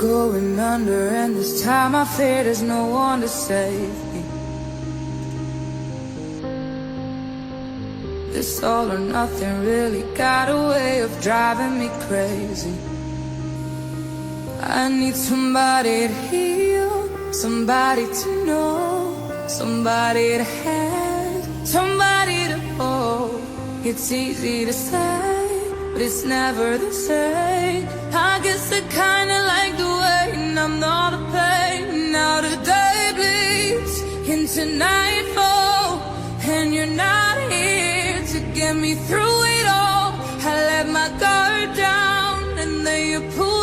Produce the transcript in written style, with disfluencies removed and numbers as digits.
going under, and this time I fear there's no one to save me. This all or nothing really got a way of driving me crazy. I need somebody to heal, somebody to know, somebody to have, somebody to hold. It's easy to say, but it's never the same. I guess I kinda like the waiting, I'm not a pain. Now the day bleeds into nightfall, and you're not here to get me through it all. I let my guard down, and then you pulled